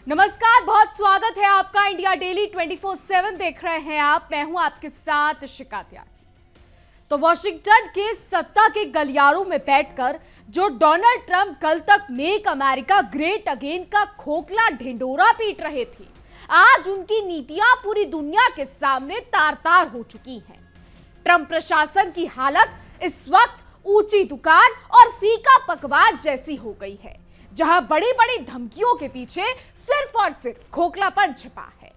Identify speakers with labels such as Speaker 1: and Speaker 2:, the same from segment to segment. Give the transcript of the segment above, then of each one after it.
Speaker 1: नमस्कार, बहुत स्वागत है आपका। इंडिया डेली 24/7 देख रहे हैं आप। मैं हूं आपके साथ शिका त्यागी। तो वॉशिंगटन के सत्ता के गलियारों में बैठकर जो डोनाल्ड ट्रंप कल तक मेक अमेरिका ग्रेट अगेन का खोखला ढिंडोरा पीट रहे थे, आज उनकी नीतियां पूरी दुनिया के सामने तार-तार हो चुकी हैं। ट्रंप प्रशासन की हालत इस वक्त ऊंची दुकान और फीका पकवान जैसी हो गई है, जहां बड़ी बड़ी धमकियों के पीछे सिर्फ और सिर्फ खोखलापन छिपा है।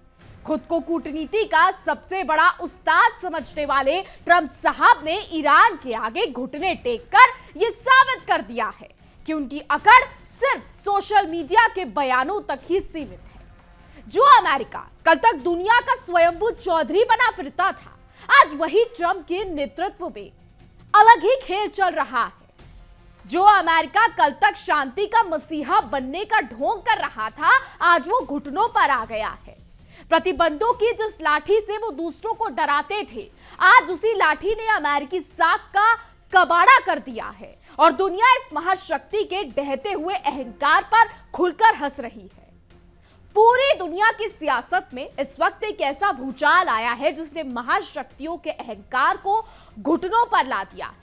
Speaker 1: खुद को कूटनीति का सबसे बड़ा उस्ताद समझने वाले ट्रंप साहब ने ईरान के आगे घुटने टेककर यह साबित कर दिया है कि उनकी अकड़ सिर्फ सोशल मीडिया के बयानों तक ही सीमित है। जो अमेरिका कल तक दुनिया का स्वयंभू चौधरी बना फिरता था, आज वही ट्रंप के नेतृत्व में अलग ही खेल चल रहा है। जो अमेरिका कल तक शांति का मसीहा बनने का ढोंग कर रहा था, आज वो घुटनों पर आ गया है। प्रतिबंधों की जिस लाठी से वो दूसरों को डराते थे, आज उसी लाठी ने अमेरिकी साख का कबाड़ा कर दिया है और दुनिया इस महाशक्ति के डहते हुए अहंकार पर खुलकर हंस रही है। पूरी दुनिया की सियासत में इस वक्त एक ऐसा भूचाल आया है जिसने महाशक्तियों के अहंकार को घुटनों पर ला दिया है।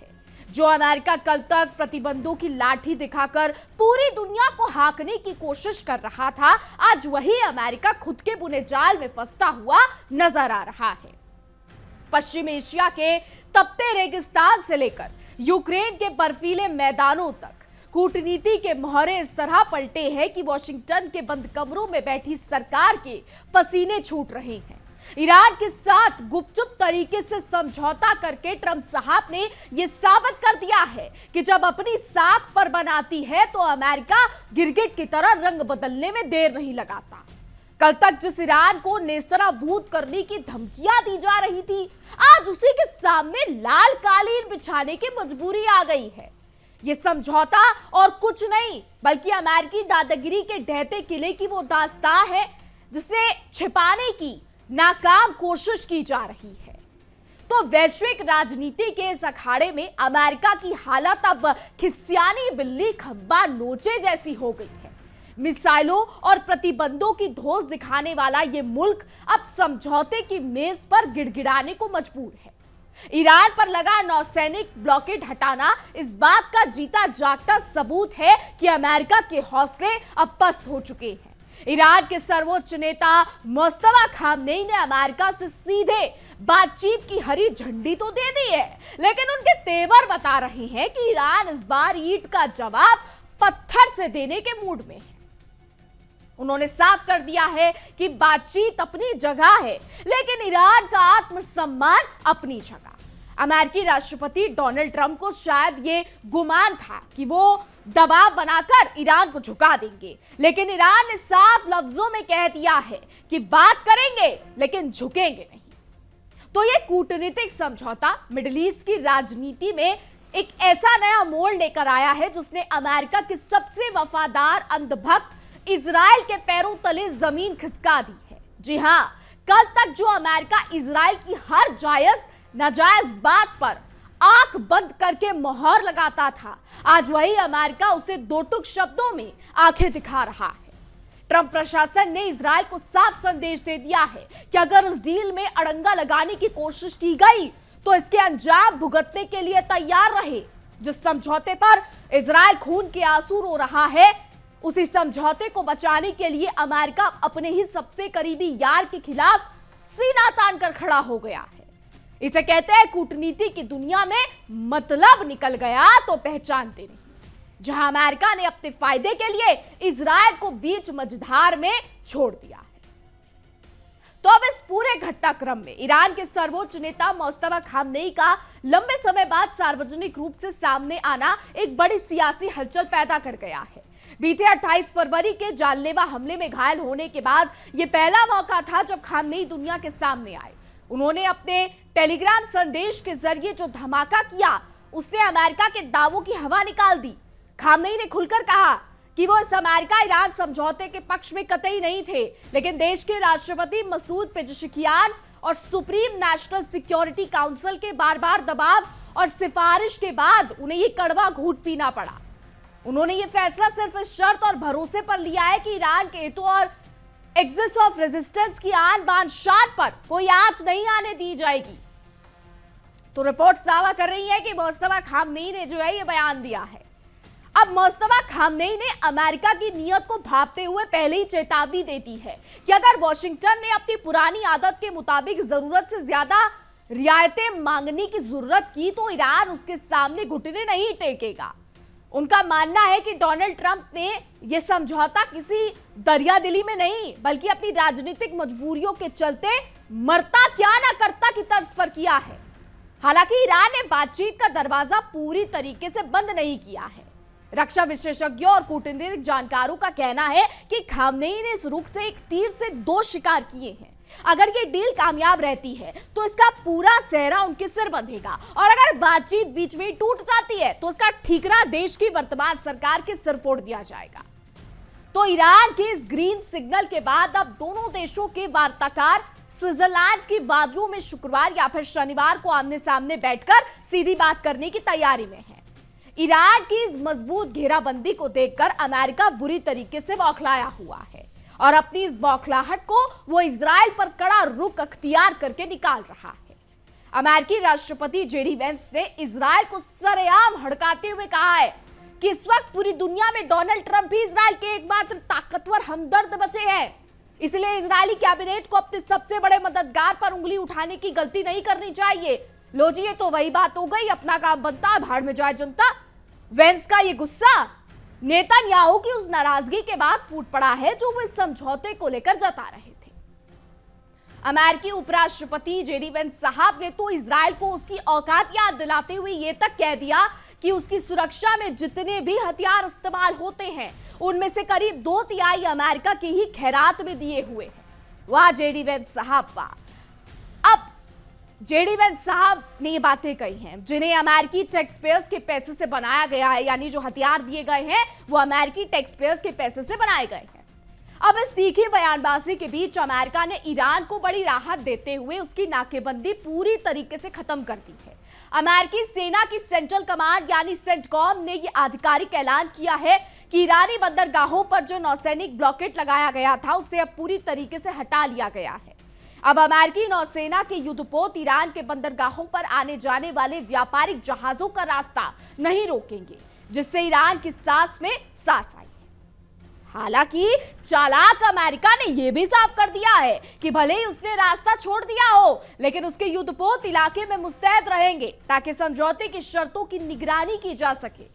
Speaker 1: जो अमेरिका कल तक प्रतिबंधों की लाठी दिखाकर पूरी दुनिया को हाँकने की कोशिश कर रहा था, आज वही अमेरिका खुद के बुने जाल में फंसता हुआ नजर आ रहा है। पश्चिम एशिया के तपते रेगिस्तान से लेकर यूक्रेन के बर्फीले मैदानों तक कूटनीति के मोहरे इस तरह पलटे हैं कि वॉशिंगटन के बंद कमरों में बैठी सरकार के पसीने छूट रहे हैं। ईरान के साथ गुपचुप तरीके से समझौता करके ट्रंप साहब ने यह साबित कर दिया है कि जब अपनी साख पर बनाती है तो अमेरिका गिरगिट की तरह रंग बदलने में देर नहीं लगाता। कल तक जिस ईरान को नेस्तनाबूद करने की धमकियां दी जा रही थी, आज उसी के सामने लाल कालीन बिछाने की मजबूरी आ गई है। यह समझौता और कुछ नहीं बल्कि अमेरिकी दादागिरी के ढहते किले की वो दास्तां है जिसे छिपाने की नाकाम कोशिश की जा रही है। तो वैश्विक राजनीति के इस अखाड़े में अमेरिका की हालत अब खिस्यानी बिल्ली खंबा नोचे जैसी हो गई है। मिसाइलों और प्रतिबंधों की धौंस दिखाने वाला ये मुल्क अब समझौते की मेज पर गिड़गिड़ाने को मजबूर है। ईरान पर लगा नौसैनिक ब्लॉकेड हटाना इस बात का जीता जागता सबूत है कि अमेरिका के हौसले अब पस्त हो चुके हैं। ईरान के सर्वोच्च नेता मुस्तफा खामनेई ने अमेरिका से सीधे बातचीत की हरी झंडी तो दे दी है, लेकिन उनके तेवर बता रहे हैं कि ईरान इस बार ईंट का जवाब पत्थर से देने के मूड में है। उन्होंने साफ कर दिया है कि बातचीत अपनी जगह है, लेकिन ईरान का आत्मसम्मान अपनी जगह। अमेरिकी राष्ट्रपति डोनाल्ड ट्रंप को शायद ये गुमान था कि वो दबाव बनाकर ईरान को झुका देंगे, लेकिन ईरान ने साफ लफ्जों में कह दिया है कि बात करेंगे लेकिन झुकेंगे नहीं। तो ये कूटनीतिक समझौता मिडिल ईस्ट की राजनीति में एक ऐसा नया मोड़ लेकर आया है जिसने अमेरिका के सबसे वफादार अंधभक्त इजराइल के पैरों तले जमीन खिसका दी है। जी हां, कल तक जो अमेरिका इजराइल की हर जायज नाजायज बात पर आंख बंद करके मोहर लगाता था, आज वही अमेरिका उसे दो टुक शब्दों में आंखें दिखा रहा है। ट्रंप प्रशासन ने इजराइल को साफ संदेश दे दिया है कि अगर इस डील में अड़ंगा लगाने की कोशिश की गई तो इसके अंजाम भुगतने के लिए तैयार रहे। जिस समझौते पर इजराइल खून के आंसू रो रहा है, उसी समझौते को बचाने के लिए अमेरिका अपने ही सबसे करीबी यार के खिलाफ सीना तान कर खड़ा हो गया है। इसे कहते हैं कूटनीति की दुनिया में मतलब निकल गया तो पहचानते नहीं। जहां अमेरिका ने अपने फायदे के लिए इजराइल को बीच मझधार में छोड़ दिया है। तो अब इस पूरे घटनाक्रम में ईरान के सर्वोच्च नेता मुस्तफा खामनेई का लंबे समय बाद सार्वजनिक रूप से सामने आना एक बड़ी सियासी हलचल पैदा कर गया है। बीते 28 फरवरी के जानलेवा हमले में घायल होने के बाद यह पहला मौका था जब खामनेई दुनिया के सामने आए। उन्होंने अपने टेलीग्राम संदेश के जरिए जो धमाका किया, उसने अमेरिका के दावों की हवा निकाल दी। खामनेई ने खुलकर कहा कि वो इस अमेरिका ईरान समझौते के पक्ष में कतई नहीं थे, लेकिन देश के राष्ट्रपति मसूद पेजेशिकियान और सुप्रीम नेशनल सिक्योरिटी काउंसिल के बार-बार दबाव और सिफारिश के बाद उन्हें ये कड़वा घूंट पीना पड़ा। उन्होंने ये फैसला सिर्फ इस शर्त और भरोसे पर लिया है कि ईरान के हितों और एक्सिस ऑफ रेजिस्टेंस की आन बान शान पर कोई आंच नहीं आने दी जाएगी। तो रिपोर्ट्स दावा कर रही है कि मुस्तफा खामनेई ने जो है ये बयान दिया है। अब मुस्तफा खामनेई ने अमेरिका की नीयत को भांपते हुए पहले ही चेतावनी दे दी है कि अगर वॉशिंगटन ने अपनी पुरानी आदत के मुताबिक जरूरत से ज्यादा रियायतें मांगने की जरूरत की तो ईरान उसके सामने घुटने नहीं टेकेगा। उनका मानना है कि डोनाल्ड ट्रंप ने यह समझौता किसी दरियादिली में नहीं बल्कि अपनी राजनीतिक मजबूरियों के चलते मरता क्या ना करता की तर्ज पर किया है। हालांकि ईरान ने बातचीत का दरवाजा पूरी तरीके से बंद नहीं किया है। रक्षा विशेषज्ञों और कूटनीतिक जानकारों का कहना है कि खामनेई ने इस रुख से एक तीर से दो शिकार किए हैं। अगर ये डील कामयाब रहती है तो इसका पूरा सेहरा उनके सिर बंधेगा और अगर बातचीत बीच में टूट जाती है तो इसका ठीकरा देश की वर्तमान सरकार के सिर फोड़ दिया जाएगा। तो ईरान के इस ग्रीन सिग्नल के बाद अब दोनों देशों के वार्ताकार स्विट्जरलैंड की वादियों में शुक्रवार या फिर शनिवार को आमने सामने बैठकर सीधी बात करने की तैयारी में है। ईरान की इस मजबूत घेराबंदी को देखकर अमेरिका बुरी तरीके से बौखलाया हुआ है और अपनी इस बौखलाहट को वो इजराइल पर कड़ा रुख अख्तियार करके निकाल रहा है। अमेरिकी राष्ट्रपति जेडी वेंस ने इजराइल को सरेआम हड़काते हुए कहा है कि इस वक्त पूरी दुनिया में डोनाल्ड ट्रंप ही इजराइल के एकमात्र ताकतवर हमदर्द बचे हैं, इसलिए इजरायली कैबिनेट को अपने सबसे बड़े मददगार पर उंगली उठाने की गलती नहीं करनी चाहिए। लो जी, ये तो वही बात हो गई, अपना काम बनता है, भाड़ में जाए जनता। वेंस का ये गुस्सा नेतन्याहू की उस नाराजगी के बाद फूट पड़ा है जो वो इस समझौते को लेकर जता रहे थे। अमेरिकी उपराष्ट्रपति जेडी वेंस साहब ने तो इजराइल को उसकी औकात याद दिलाते हुए ये तक कह दिया कि उसकी सुरक्षा में जितने भी हथियार इस्तेमाल होते हैं उनमें से करीब 2/3 अमेरिका के ही खैरात में दिए हुए हैं। वाह जेडी वेंस साहब वाह। अब जेडी वेंस साहब ने ये बातें कही हैं जिन्हें अमेरिकी टैक्स पेयर्स के पैसे से बनाया गया है, यानी जो हथियार दिए गए हैं वो अमेरिकी टैक्स पेयर्स के पैसे से बनाए गए हैं। अब इस तीखी बयानबाजी के बीच अमेरिका ने ईरान को बड़ी राहत देते हुए उसकी नाकेबंदी पूरी तरीके से खत्म कर दी है। अमेरिकी सेना की सेंट्रल कमांड यानी सेंटकॉम ने यह आधिकारिक ऐलान किया है कि ईरानी बंदरगाहों पर जो नौसैनिक ब्लॉकेट लगाया गया था उसे अब पूरी तरीके से हटा लिया गया है। अब अमेरिकी नौसेना के युद्धपोत ईरान के बंदरगाहों पर आने जाने वाले व्यापारिक जहाजों का रास्ता नहीं रोकेंगे, जिससे ईरान की सांस में सांस आई है। हालांकि चालाक अमेरिका ने यह भी साफ कर दिया है कि भले ही उसने रास्ता छोड़ दिया हो लेकिन उसके युद्धपोत इलाके में मुस्तैद रहेंगे ताकि समझौते की शर्तों की निगरानी की जा सके।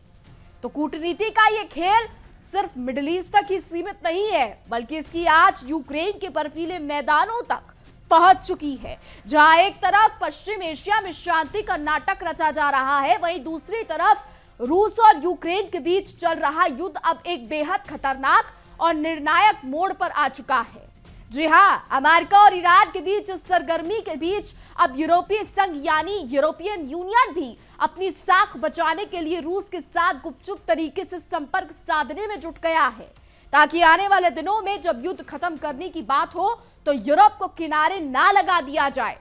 Speaker 1: तो कूटनीति का यह खेल सिर्फ मिडिल ईस्ट तक ही सीमित नहीं है बल्कि इसकी आंच यूक्रेन के बर्फीले मैदानों तक पहुंच चुकी है। जहां एक तरफ पश्चिम एशिया में शांति का नाटक रचा जा रहा है, वहीं दूसरी तरफ रूस और यूक्रेन के बीच चल रहा युद्ध अब एक बेहद खतरनाक और निर्णायक मोड़ पर आ चुका है। जी हां, अमेरिका और ईरान के बीच इस सरगर्मी के बीच अब यूरोपीय संघ यानी यूरोपियन यूनियन भी अपनी साख बचाने के लिए रूस के साथ गुपचुप तरीके से संपर्क साधने में जुट गया है ताकि आने वाले दिनों में जब युद्ध खत्म करने की बात हो तो यूरोप को किनारे ना लगा दिया जाए।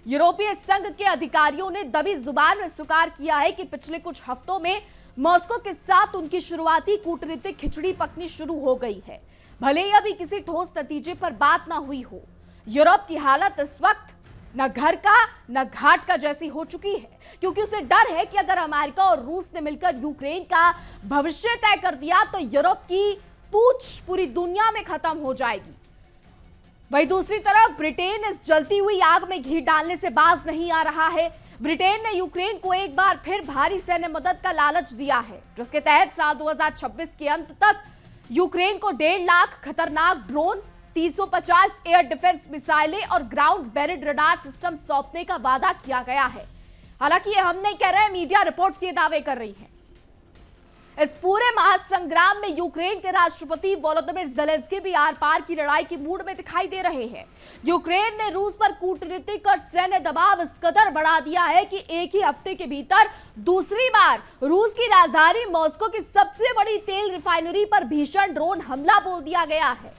Speaker 1: यूरोपीय संघ के अधिकारियों ने दबी जुबान में स्वीकार किया है कि पिछले कुछ हफ्तों में मॉस्को के साथ उनकी शुरुआती कूटनीतिक खिचड़ी पकनी शुरू हो गई है, भले ही अभी किसी ठोस नतीजे पर बात ना हुई हो। यूरोप की हालत इस वक्त न घर का न घाट का जैसी हो चुकी है क्योंकि उसे डर है कि अगर अमेरिका और रूस ने मिलकर यूक्रेन का भविष्य तय कर दिया तो यूरोप की पूछ पूरी दुनिया में खत्म हो जाएगी। वहीं दूसरी तरफ ब्रिटेन इस जलती हुई आग में घी डालने से बाज नहीं आ रहा है। ब्रिटेन ने यूक्रेन को एक बार फिर भारी सैन्य मदद का लालच दिया है, जिसके तहत साल 2026 के अंत तक यूक्रेन को 1.5 लाख खतरनाक ड्रोन, 350 एयर डिफेंस मिसाइलें और ग्राउंड बेरिड रडार सिस्टम सौंपने का वादा किया गया है। हालांकि ये हम नहीं कह रहे, मीडिया रिपोर्ट्स ये दावे कर रही हैं। इस पूरे महासंग्राम में यूक्रेन के राष्ट्रपति वोलोदिमीर ज़ेलेंस्की भी आर पार की लड़ाई की मूड में दिखाई दे रहे हैं। यूक्रेन ने रूस पर कूटनीतिक और सैन्य दबाव इस कदर बढ़ा दिया है कि एक ही हफ्ते के भीतर दूसरी बार रूस की राजधानी मॉस्को की सबसे बड़ी तेल रिफाइनरी पर भीषण ड्रोन हमला बोल दिया गया है।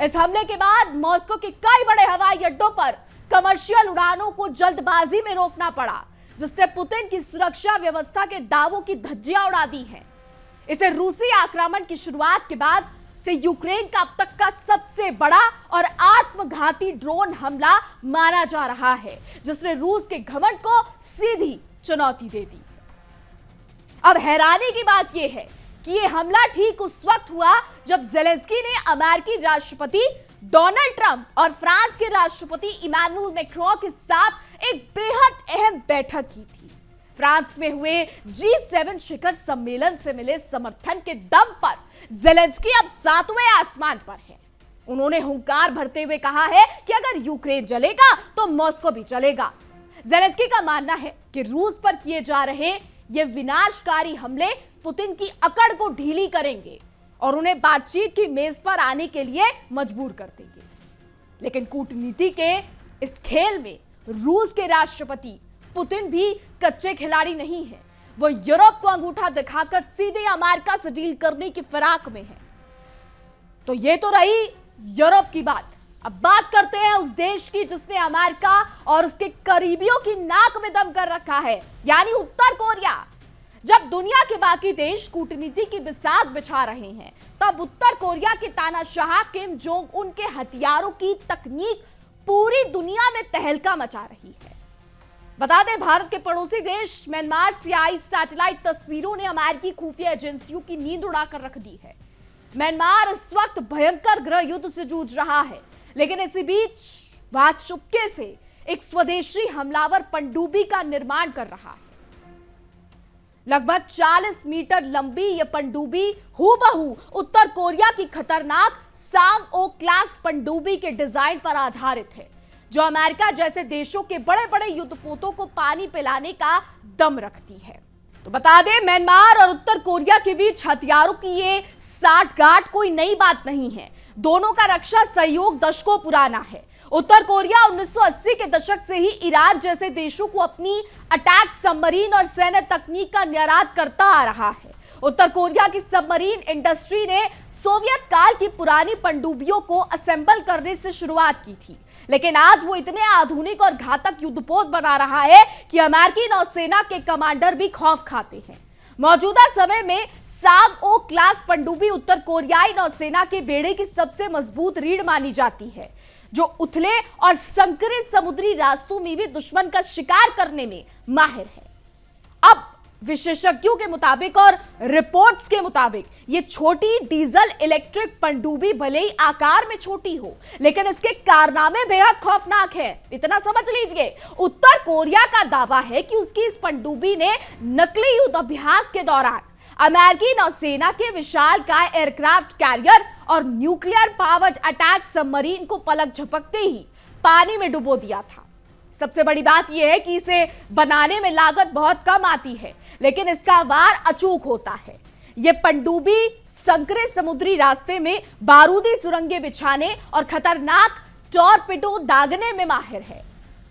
Speaker 1: इस हमले के बाद मॉस्को के कई बड़े हवाई अड्डों पर कमर्शियल उड़ानों को जल्दबाजी में रोकना पड़ा, जिसने पुतिन की सुरक्षा व्यवस्था के दावों की धज्जियां उड़ा दी हैं। इसे रूसी आक्रमण की शुरुआत के बाद से यूक्रेन का अब तक का सबसे बड़ा और आत्मघाती ड्रोन हमला माना जा रहा है, जिसने रूस के घमंड को सीधी चुनौती दे दी। अब हैरानी की बात यह है कि यह हमला ठीक उस वक्त हुआ जब जेलेंस्की ने अमेरिकी राष्ट्रपति डोनाल्ड ट्रंप और फ्रांस के राष्ट्रपति इमैनुअल मैक्रों के साथ एक बेहद अहम बैठक की थी। फ्रांस में हुए G7 शिखर सम्मेलन से मिले समर्थन के दम पर जेलेंस्की अब 7वें आसमान पर है। उन्होंने हुंकार भरते हुए कहा है कि अगर यूक्रेन जलेगा तो मॉस्को भी जलेगा। जेलेंस्की का मानना है कि रूस पर किए जा रहे ये विनाशकारी हमले पुतिन की अकड़ को ढीली करेंगे और उन्हें बातचीत की मेज पर आने के लिए मजबूर कर देंगे। लेकिन कूटनीति के इस खेल में रूस के राष्ट्रपति पुतिन भी कच्चे खिलाड़ी नहीं है। वो यूरोप को अंगूठा दिखाकर सीधे अमेरिका से डील करने की फिराक में है। तो ये तो रही यूरोप की बात। अब बात करते हैं उस देश की जिसने अमेरिका और उसके करीबियों की नाक में दम कर रखा है, यानी उत्तर कोरिया। जब दुनिया के बाकी देश कूटनीति की बिसात बिछा रहे हैं, तब उत्तर कोरिया के तानाशाह किम जोंग उन के हथियारों की तकनीक पूरी दुनिया में तहलका मचा रही है। बता दें, भारत के पड़ोसी देश म्यांमार से आई सैटेलाइट तस्वीरों ने अमेरिकी खुफिया एजेंसियों की नींद उड़ाकर रख दी है। म्यांमार इस वक्त भयंकर गृह युद्ध से जूझ रहा है, लेकिन इसी बीच वह चुपके से एक स्वदेशी हमलावर पनडुब्बी का निर्माण कर रहा है। लगभग 40 मीटर लंबी यह पनडुब्बी हूबहू उत्तर कोरिया की खतरनाक सांग-ओ क्लास पनडुब्बी के डिजाइन पर आधारित है, जो अमेरिका जैसे देशों के बड़े बड़े युद्धपोतों को पानी पिलाने का दम रखती है। तो बता दें, म्यांमार और उत्तर कोरिया के बीच हथियारों की ये साठगांठ कोई नई बात नहीं है। दोनों का रक्षा सहयोग दशकों पुराना है। उत्तर कोरिया 1980 के दशक से ही ईरान जैसे देशों को अपनी अटैक सबमरीन और सैन्य तकनीक का निर्यात करता आ रहा है। उत्तर कोरिया की सबमरीन इंडस्ट्री ने सोवियत काल की पुरानी पनडुब्बियों को असेंबल करने से शुरुआत की थी, लेकिन आज वो इतने आधुनिक और घातक युद्धपोत बना रहा है कि अमेरिकी नौसेना के कमांडर भी खौफ खाते हैं। मौजूदा समय में सांग-ओ क्लास पनडुब्बी उत्तर कोरियाई नौसेना के बेड़े की सबसे मजबूत रीढ़ मानी जाती है, जो उथले और संकरे समुद्री रास्तों में भी दुश्मन का शिकार करने में माहिर है। अब विशेषज्ञों के मुताबिक और रिपोर्ट्स के मुताबिक ये छोटी डीजल इलेक्ट्रिक पनडुब्बी भले ही आकार में छोटी हो, लेकिन इसके कारनामे बेहद खौफनाक है। इतना समझ लीजिए, उत्तर कोरिया का दावा है कि उसकी इस पनडुब्बी ने नकली युद्ध अभ्यास के दौरान अमेरिकी नौसेना के विशालकाय एयरक्राफ्ट कैरियर और न्यूक्लियर पावर्ड अटैक सबमरीन को पलक झपकते ही पानी में डुबो दिया था। सबसे बड़ी बात यह है कि इसे बनाने में लागत बहुत कम आती है, लेकिन इसका वार अचूक होता है। यह पनडुब्बी संकरे समुद्री रास्ते में बारूदी सुरंगें बिछाने और खतरनाक टॉर्पेडो दागने में माहिर है।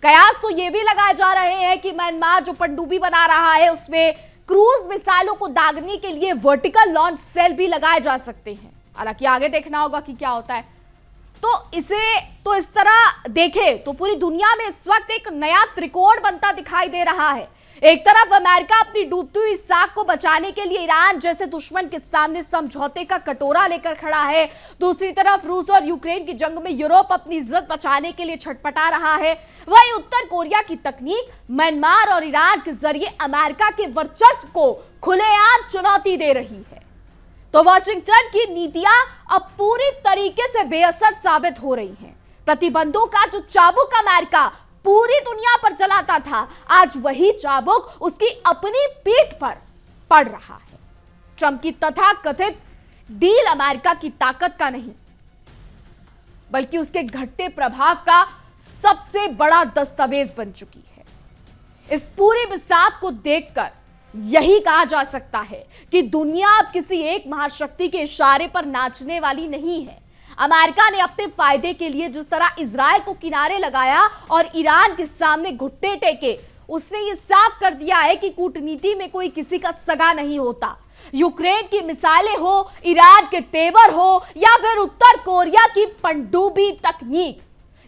Speaker 1: कयास तो यह भी लगाए जा रहे हैं कि म्यांमार जो पनडुब्बी बना रहा है उसमें क्रूज मिसाइलों को दागने के लिए वर्टिकल लॉन्च सेल भी लगाए जा सकते हैं। हालांकि आगे देखना होगा कि क्या होता है। तो इसे तो इस तरह देखें तो पूरी दुनिया में इस वक्त एक नया त्रिकोण बनता दिखाई दे रहा है। एक तरफ अमेरिका अपनी डूबती हुई साख को बचाने के लिए ईरान जैसे दुश्मन के सामने समझौते का कटोरा लेकर खड़ा है। दूसरी तरफ रूस और यूक्रेन की जंग में यूरोप अपनी इज्जत बचाने के लिए छटपटा रहा है। वहीं उत्तर कोरिया की तकनीक म्यांमार और ईरान के जरिए अमेरिका के वर्चस्व को खुलेआम चुनौती दे रही है। तो वॉशिंगटन की नीतियां अब पूरी तरीके से बेअसर साबित हो रही हैं। प्रतिबंधों का जो चाबुक अमेरिका पूरी दुनिया पर चलाता था, आज वही चाबुक उसकी अपनी पीठ पर पड़ रहा है। ट्रंप की तथाकथित डील अमेरिका की ताकत का नहीं, बल्कि उसके घटते प्रभाव का सबसे बड़ा दस्तावेज बन चुकी है। इस पूरी बिसात को देखकर यही कहा जा सकता है कि दुनिया अब किसी एक महाशक्ति के इशारे पर नाचने वाली नहीं है। अमेरिका ने अपने फायदे के लिए जिस तरह इजराइल को किनारे लगाया और ईरान के सामने घुटने टेके, उसने ये साफ कर दिया है कि कूटनीति में कोई किसी का सगा नहीं होता। यूक्रेन की मिसाइलें हो, ईरान के तेवर हो या फिर उत्तर कोरिया की पनडुब्बी तकनीक,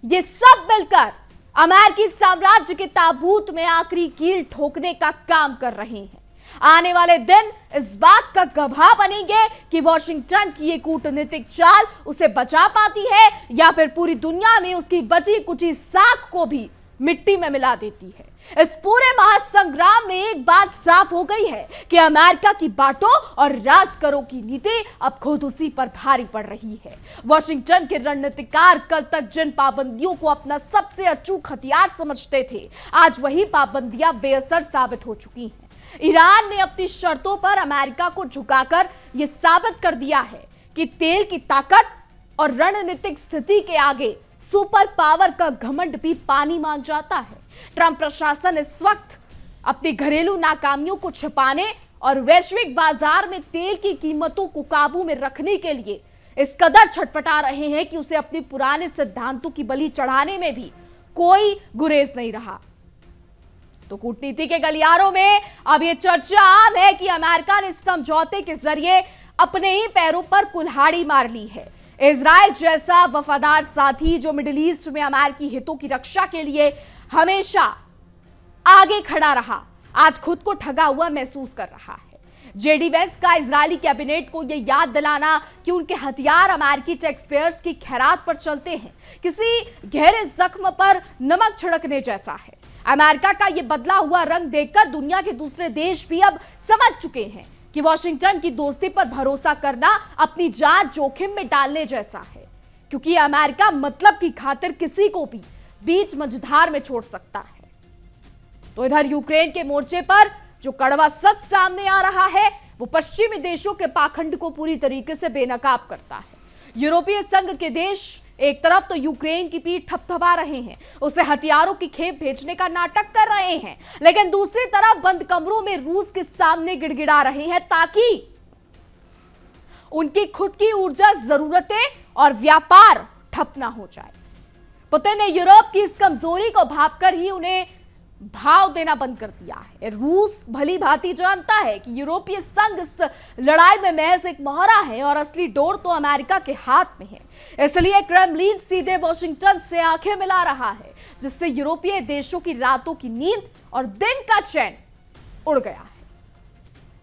Speaker 1: ये सब मिलकर अमेरिकी साम्राज्य के ताबूत में आखिरी कील ठोकने का काम कर रहे हैं। आने वाले दिन इस बात का गवाह बनेंगे कि वॉशिंगटन की ये कूटनीतिक चाल उसे बचा पाती है या फिर पूरी दुनिया में उसकी बची कुची साख को भी मिट्टी में मिला देती है। इस पूरे महासंग्राम में एक बात साफ हो गई है कि अमेरिका की बांटो और राज करो की नीति अब खुद उसी पर भारी पड़ रही है। वॉशिंगटन के रणनीतिकार कल तक जिन पाबंदियों को अपना सबसे अचूक हथियार समझते थे, आज वही पाबंदियां बेअसर साबित हो चुकी हैं। ईरान ने अपनी शर्तों पर अमेरिका को झुकाकर यह साबित कर दिया है कि तेल की ताकत और रणनीतिक स्थिति के आगे सुपर पावर का घमंड भी पानी मान जाता है। ट्रंप प्रशासन इस वक्त अपनी घरेलू नाकामियों को छिपाने और वैश्विक बाजार में तेल की कीमतों को काबू में रखने के लिए इस कदर छटपटा रहे हैं कि उसे अपने पुराने सिद्धांतों की बलि चढ़ाने में भी कोई गुरेज नहीं रहा। तो कूटनीति के गलियारों में अब यह चर्चा आम है कि अमेरिका ने इस समझौते के जरिए अपने ही पैरों पर कुल्हाड़ी मार ली है। इजराइल जैसा वफादार साथी जो मिडिल ईस्ट में अमेरिकी हितों की रक्षा के लिए हमेशा आगे खड़ा रहा, आज खुद को ठगा हुआ महसूस कर रहा है। जेडी वेंस का इजरायली कैबिनेट को यह याद दिलाना कि उनके हथियार अमेरिकी टैक्सपेयर्स की खैरात पर चलते हैं, किसी गहरे जख्म पर नमक छिड़कने जैसा है। अमेरिका का यह बदला हुआ रंग देखकर दुनिया के दूसरे देश भी अब समझ चुके हैं कि वॉशिंगटन की दोस्ती पर भरोसा करना अपनी जान जोखिम में डालने जैसा है, क्योंकि अमेरिका मतलब की खातिर किसी को भी बीच मझधार में छोड़ सकता है। तो इधर यूक्रेन के मोर्चे पर जो कड़वा सच सामने आ रहा है वो पश्चिमी देशों के पाखंड को पूरी तरीके से बेनकाब करता है। यूरोपीय संघ के देश एक तरफ तो यूक्रेन की पीठ थपथपा रहे हैं, उसे हथियारों की खेप भेजने का नाटक कर रहे हैं, लेकिन दूसरी तरफ बंद कमरों में रूस के सामने गिड़गिड़ा रहे हैं ताकि उनकी खुद की ऊर्जा जरूरतें और व्यापार ठप ना हो जाए। पुतिन ने यूरोप की इस कमजोरी को भांपकर ही उन्हें भाव देना बंद कर दिया है। रूस भली भांति जानता है कि यूरोपीय संघ इस लड़ाई में महज एक मोहरा है और असली डोर तो अमेरिका के हाथ में है। इसलिए क्रेमलिन सीधे वॉशिंगटन से आंखें मिला रहा है, जिससे यूरोपीय देशों की रातों की नींद और दिन का चैन उड़ गया है।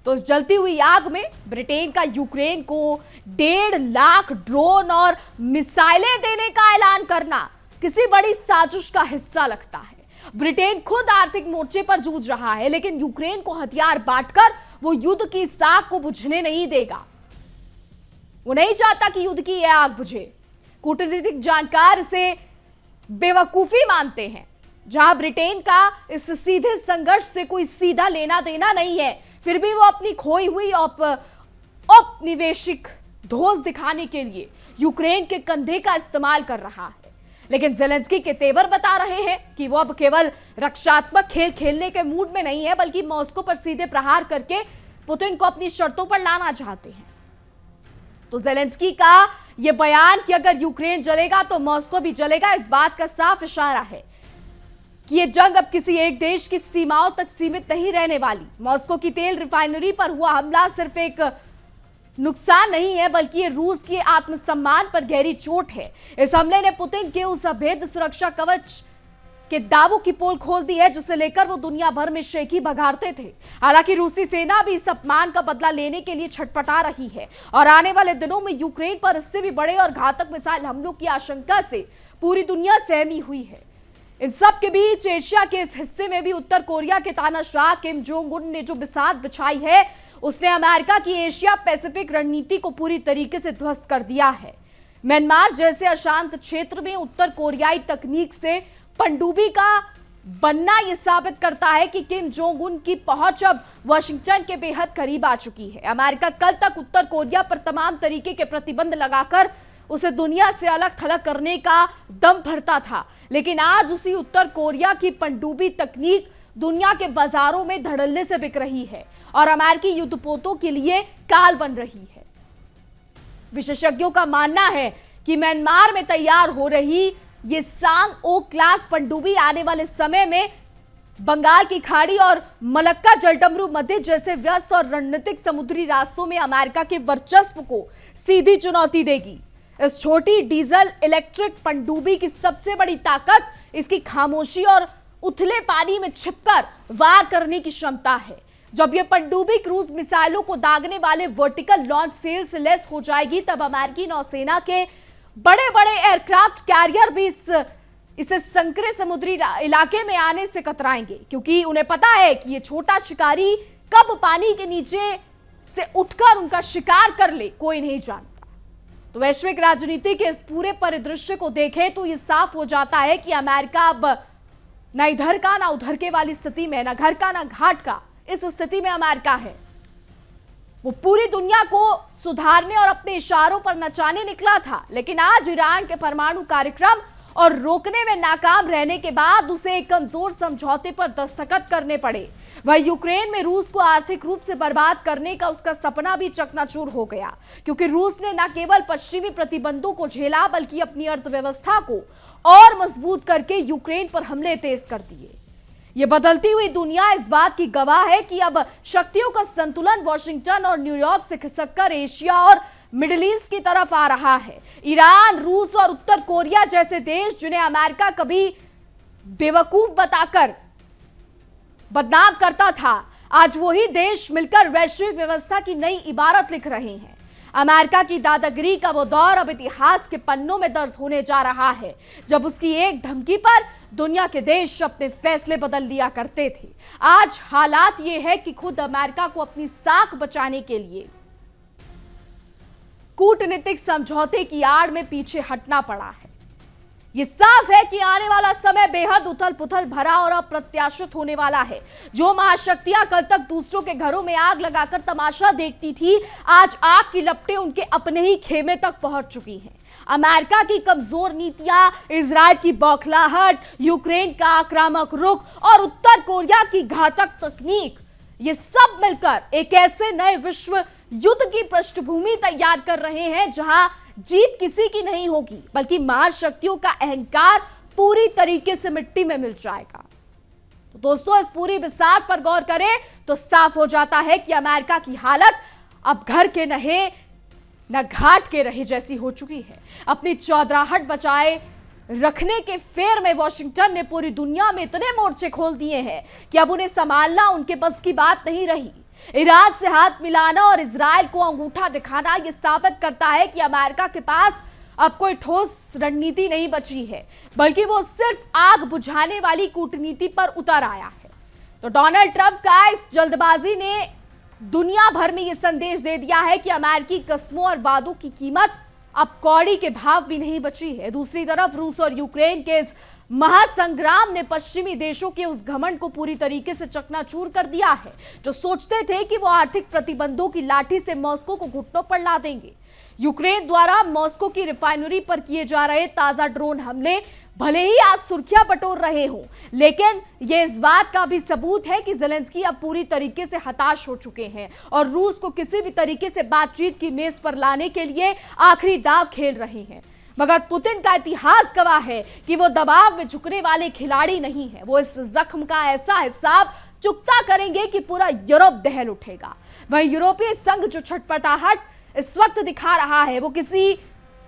Speaker 1: तो इस जलती हुई आग में ब्रिटेन का यूक्रेन को 1.5 लाख ड्रोन और मिसाइलें देने का ऐलान करना किसी बड़ी साजिश का हिस्सा लगता है। ब्रिटेन खुद आर्थिक मोर्चे पर जूझ रहा है, लेकिन यूक्रेन को हथियार बांटकर वो युद्ध की साग को बुझने नहीं देगा। वो नहीं चाहता कि युद्ध की यह आग बुझे। कूटनीतिक जानकार इसे बेवकूफी मानते हैं। जहां ब्रिटेन का इस सीधे संघर्ष से कोई सीधा लेना देना नहीं है, फिर भी वो अपनी खोई हुई औपनिवेशिक धौंस दिखाने के लिए यूक्रेन के कंधे का इस्तेमाल कर रहा है। लेकिन ज़ेलेंस्की के तेवर बता रहे हैं कि वो अब केवल रक्षात्मक खेल खेलने के मूड में नहीं है, बल्कि मॉस्को पर सीधे प्रहार करके पुतिन को अपनी शर्तों पर लाना चाहते हैं। तो ज़ेलेंस्की का यह बयान कि अगर यूक्रेन जलेगा तो मॉस्को भी जलेगा, इस बात का साफ इशारा है कि यह जंग अब किसी एक देश की सीमाओं तक सीमित नहीं रहने वाली। मॉस्को की तेल रिफाइनरी पर हुआ हमला सिर्फ एक नुकसान नहीं है, बल्कि ये रूस के आत्मसम्मान पर गहरी चोट है। इस हमले ने पुतिन के उस अभेद्य सुरक्षा कवच के दावों की पोल खोल दी है, जिसे लेकर वो दुनिया भर में शेखी बघारते थे। हालांकि रूसी सेना भी इस अपमान का बदला लेने के लिए छटपटा रही है और आने वाले दिनों में यूक्रेन पर इससे भी बड़े और घातक मिसाइल हमलों की आशंका से पूरी दुनिया सहमी हुई है। इन सब के बीच एशिया के इस हिस्से में भी उत्तर कोरिया के तानाशाह किम जोंग उन ने जो बिसात बिछाई है, उसने अमेरिका की एशिया पैसिफिक रणनीति को पूरी तरीके से ध्वस्त कर दिया है। म्यांमार जैसे अशांत क्षेत्र में उत्तर कोरियाई तकनीक से पनडुब्बी का बनना यह साबित करता है कि किम जोंग उन की पहुंच अब वाशिंगटन के बेहद करीब आ चुकी है। अमेरिका कल तक उत्तर कोरिया पर तमाम तरीके के प्रतिबंध लगाकर उसे दुनिया से अलग थलग करने का दम भरता था, लेकिन आज उसी उत्तर कोरिया की पनडुब्बी तकनीक दुनिया के बाजारों में धड़ल्ले से बिक रही है और अमेरिकी युद्धपोतों के लिए काल बन रही है। विशेषज्ञों का मानना है कि म्यांमार में तैयार हो रही ये सांग ओ क्लास पनडुब्बी आने वाले समय में बंगाल की खाड़ी और मलक्का जलडमरू मध्य जैसे व्यस्त और रणनीतिक समुद्री रास्तों में अमेरिका के वर्चस्व को सीधी चुनौती देगी। इस छोटी डीजल इलेक्ट्रिक पनडुब्बी की सबसे बड़ी ताकत इसकी खामोशी और उथले पानी में छिपकर वार करने की क्षमता है। जब ये पनडुब्बी क्रूज मिसाइलों को दागने वाले वर्टिकल लॉन्च सेल से लेस हो जाएगी, तब अमेरिकी नौसेना के बड़े बड़े एयरक्राफ्ट कैरियर भी इसे संकरे समुद्री इलाके में आने से कतराएंगे, क्योंकि उन्हें पता है कि ये छोटा शिकारी कब पानी के नीचे से उठकर उनका शिकार कर ले, कोई नहीं जानता। तो वैश्विक राजनीति के इस पूरे परिदृश्य को देखें तो ये साफ हो जाता है कि अमेरिका अब ना इधर का ना उधर के वाली स्थिति में, ना घर का ना घाट का, इस स्थिति में अमेरिका है। वो पूरी दुनिया को सुधारने और अपने इशारों पर नचाने निकला था, लेकिन आज ईरान के परमाणु कार्यक्रम और रोकने में नाकाम रहने के बाद उसे एक कमजोर समझौते पर दस्तखत करने पड़े। वह यूक्रेन में रूस को आर्थिक रूप से बर्बाद करने का उसका सपना भी चकनाचूर हो गया, क्योंकि रूस ने न केवल पश्चिमी प्रतिबंधों को झेला, बल्कि अपनी अर्थव्यवस्था को और मजबूत करके यूक्रेन पर हमले तेज कर दिए। ये बदलती हुई दुनिया इस बात की गवाह है कि अब शक्तियों का संतुलन वाशिंगटन और न्यूयॉर्क से खिसककर एशिया और मिडिल ईस्ट की तरफ आ रहा है। ईरान, रूस और उत्तर कोरिया जैसे देश, जिन्हें अमेरिका कभी बेवकूफ बताकर बदनाम करता था, आज वही देश मिलकर वैश्विक व्यवस्था की नई इबारत लिख रहे हैं। अमेरिका की दादागिरी का वो दौर अब इतिहास के पन्नों में दर्ज होने जा रहा है, जब उसकी एक धमकी पर दुनिया के देश अपने फैसले बदल लिया करते थे। आज हालात ये है कि खुद अमेरिका को अपनी साख बचाने के लिए कूटनीतिक समझौते की आड़ में पीछे हटना पड़ा है। ये साफ है कि आने वाला समय बेहद उथल पुथल भरा और अप्रत्याशित होने वाला है। जो महाशक्तियां कल तक दूसरों के घरों में आग लगाकर तमाशा देखती थी, आज आग की लपटें उनके अपने ही खेमे तक पहुंच चुकी हैं। अमेरिका की कमजोर नीतियां, इजराइल की बौखलाहट, यूक्रेन का आक्रामक रुख और उत्तर कोरिया की घातक तकनीक, ये सब मिलकर एक ऐसे नए विश्व युद्ध की पृष्ठभूमि तैयार कर रहे हैं जहां जीत किसी की नहीं होगी, बल्कि महाशक्तियों का अहंकार पूरी तरीके से मिट्टी में मिल जाएगा। तो दोस्तों, इस पूरी बिसात पर गौर करें तो साफ हो जाता है कि अमेरिका की हालत अब घर के नहे न घाट के रहे जैसी हो चुकी है। अपनी चौधराहट बचाए रखने के फेर में वॉशिंगटन ने पूरी दुनिया में इतने मोर्चे खोल दिए हैं कि अब उन्हें संभालना उनके बस की बात नहीं रही। ईरान से हाथ मिलाना और इजराइल को अंगूठा दिखाना यह साबित करता है कि अमेरिका के पास अब कोई ठोस रणनीति नहीं बची है, बल्कि वो सिर्फ आग बुझाने वाली कूटनीति पर उतर आया है। तो डोनाल्ड ट्रंप का इस जल्दबाजी ने दुनिया भर में यह संदेश दे दिया है कि अमेरिकी कस्मों और वादों की कीमत अब कौड़ी के भाव भी नहीं बची है। दूसरी तरफ रूस और यूक्रेन के इस महासंग्राम ने पश्चिमी देशों के उस घमंड को पूरी तरीके से चकनाचूर कर दिया है, जो सोचते थे कि वो आर्थिक प्रतिबंधों की लाठी से मॉस्को को घुटनों पर ला देंगे। यूक्रेन द्वारा मॉस्को की रिफाइनरी पर किए जा रहे ताजा ड्रोन हमले भले ही आज सुर्खियां बटोर रहे हों, लेकिन यह इस बात का भी सबूत है कि ज़ेलेंस्की अब पूरी तरीके से हताश हो चुके हैं और रूस को किसी भी तरीके से बातचीत की मेज पर लाने के लिए आखिरी दांव खेल रहे हैं। मगर पुतिन का इतिहास गवाह है कि वो दबाव में झुकने वाले खिलाड़ी नहीं है। वो इस जख्म का ऐसा हिसाब चुकता करेंगे कि पूरा यूरोप दहल उठेगा। वहीं यूरोपीय संघ जो छटपटाहट इस वक्त दिखा रहा है, वो किसी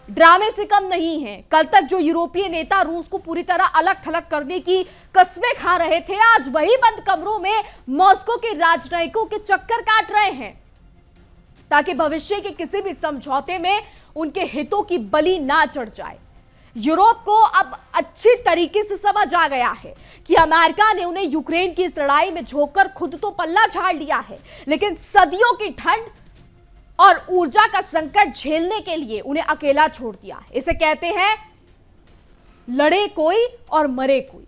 Speaker 1: ड्रामे से कम नहीं है। कल तक जो यूरोपीय नेता रूस को पूरी तरह अलग थलग करने की कस्में खा रहे थे, आज वही बंद कमरों में मॉस्को के राजनयिकों के चक्कर काट रहे हैं, ताकि भविष्य के किसी भी समझौते में उनके हितों की बलि ना चढ़ जाए। यूरोप को अब अच्छी तरीके से समझ आ गया है कि अमेरिका ने उन्हें यूक्रेन की इस लड़ाई में झोंककर खुद तो पल्ला झाड़ लिया है, लेकिन सदियों की ठंड और ऊर्जा का संकट झेलने के लिए उन्हें अकेला छोड़ दिया। इसे कहते हैं लड़े कोई और मरे कोई,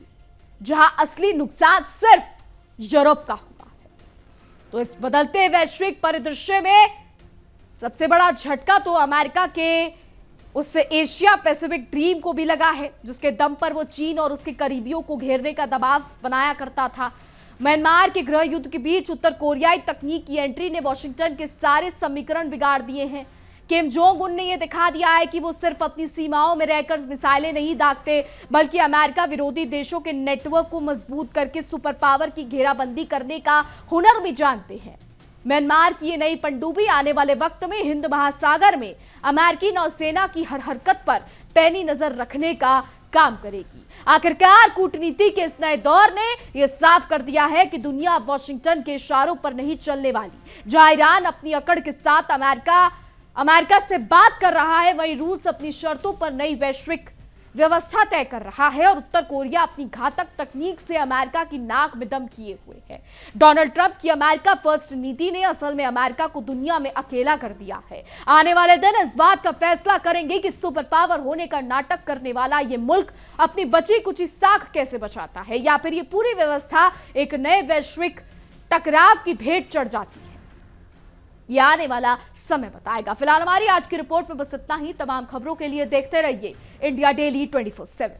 Speaker 1: जहां असली नुकसान सिर्फ यूरोप का हुआ है। तो इस बदलते वैश्विक परिदृश्य में सबसे बड़ा झटका तो अमेरिका के उस एशिया पैसिफिक ड्रीम को भी लगा है, जिसके दम पर वो चीन और उसके करीबियों को घेरने का दबाव बनाया करता था। म्यांमार के गृह युद्ध के बीच उत्तर कोरियाई तकनीक की एंट्री ने वॉशिंगटन के सारे समीकरण बिगाड़ दिए हैं। किम जोंग उन ने यह दिखा दिया है कि वो सिर्फ अपनी सीमाओं में रहकर मिसाइलें नहीं दागते, बल्कि अमेरिका विरोधी देशों के नेटवर्क को मजबूत करके सुपर पावर की घेराबंदी करने का हुनर भी जानते हैं। म्यांमार की ये नई पनडुब्बी आने वाले वक्त में हिंद महासागर में अमेरिकी नौसेना की हर हरकत पर पैनी नजर रखने का काम करेगी। आखिरकार कूटनीति के इस नए दौर ने यह साफ कर दिया है कि दुनिया अब वॉशिंगटन के इशारों पर नहीं चलने वाली। जहां ईरान अपनी अकड़ के साथ अमेरिका से बात कर रहा है, वहीं रूस अपनी शर्तों पर नई वैश्विक व्यवस्था तय कर रहा है और उत्तर कोरिया अपनी घातक तकनीक से अमेरिका की नाक में दम किए हुए है। डोनाल्ड ट्रंप की अमेरिका फर्स्ट नीति ने असल में अमेरिका को दुनिया में अकेला कर दिया है। आने वाले दिन इस बात का फैसला करेंगे कि सुपर पावर होने का नाटक करने वाला ये मुल्क अपनी बची कुची साख कैसे बचाता है, या फिर ये पूरी व्यवस्था एक नए वैश्विक टकराव की भेंट चढ़ जाती है। ये आने वाला समय बताएगा। फिलहाल हमारी आज की रिपोर्ट में बस इतना ही। तमाम खबरों के लिए देखते रहिए इंडिया डेली 24/7।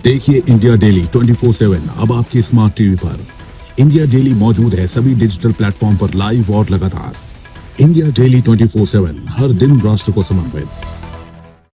Speaker 2: देखिए इंडिया डेली 24/7 अब आपकी स्मार्ट टीवी पर। इंडिया डेली मौजूद है सभी डिजिटल प्लेटफॉर्म पर लाइव और लगातार। इंडिया डेली 24/7 हर दिन राष्ट्र को समर्पित।